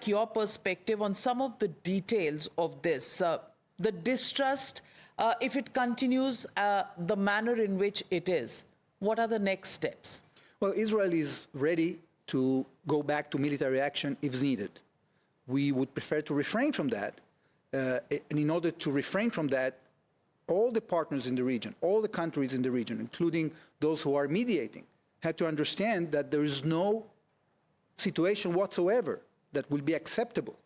your perspective on some of the details of this. The distrust, if it continues the manner in which it is, what are the next steps? Well, Israel is ready to go back to military action if needed. We would prefer to refrain from that. And in order to refrain from that, all the partners in the region, all the countries in the region, including those who are mediating, had to understand that there is no situation whatsoever that will be acceptable,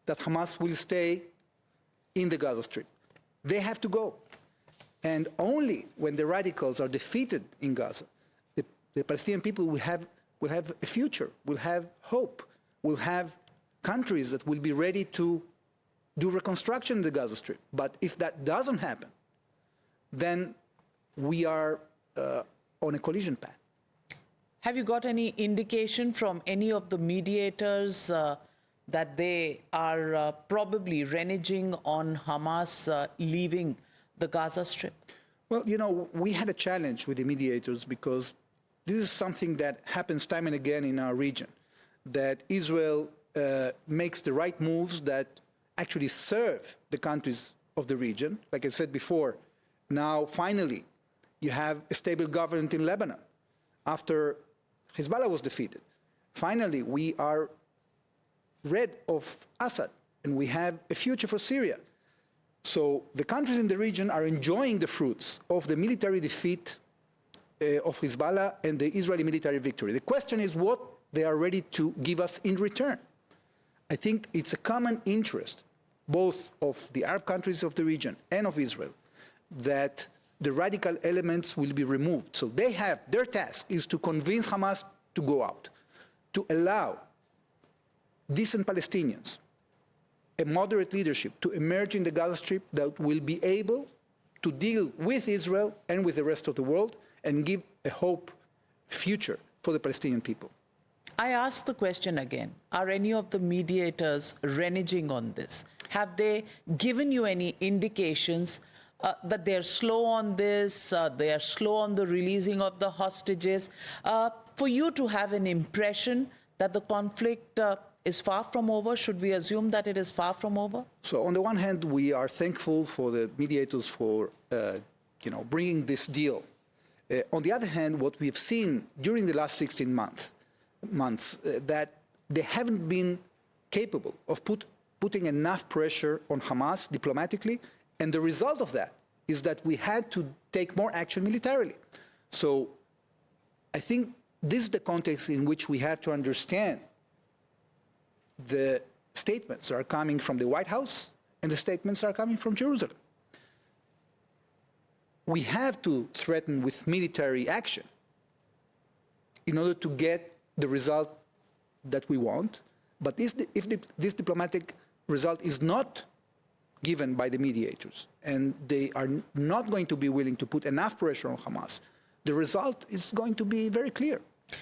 that Hamas will stay in the Gaza Strip. They have to go. And only when the radicals are defeated in Gaza, the Palestinian people will have a future, will have hope, will have countries that will be ready to do reconstruction in the Gaza Strip. But if that doesn't happen, then we are on a collision path. Have you got any indication from any of the mediators that they are probably reneging on Hamas leaving the Gaza Strip? Well, you know, we had a challenge with the mediators because this is something that happens time and again in our region, that Israel makes the right moves that actually serve the countries of the region. Like I said before, now finally you have a stable government in Lebanon after Hezbollah was defeated. Finally, we are rid of Assad and we have a future for Syria. So the countries in the region are enjoying the fruits of the military defeat of Hezbollah and the Israeli military victory. The question is what they are ready to give us in return. I think it's a common interest, both of the Arab countries of the region and of Israel, that the radical elements will be removed. So they have, their task is to convince Hamas to go out, to allow decent Palestinians, a moderate leadership to emerge in the Gaza Strip that will be able to deal with Israel and with the rest of the world and give a hope future for the Palestinian people. I ask the question again, are any of the mediators reneging on this? Have they given you any indications that they're slow on this, they are slow on the releasing of the hostages, for you to have an impression that the conflict is far from over? Should we assume that it is far from over? So on the one hand, we are thankful for the mediators for bringing this deal. On the other hand, what we've seen during the last 16 months, that they haven't been capable of putting enough pressure on Hamas diplomatically, and the result of that is that we had to take more action militarily. So I think this is the context in which we have to understand the statements that are coming from the White House and the statements that are coming from Jerusalem. We have to threaten with military action in order to get the result that we want. But if this diplomatic result is not given by the mediators and they are not going to be willing to put enough pressure on Hamas, the result is going to be very clear.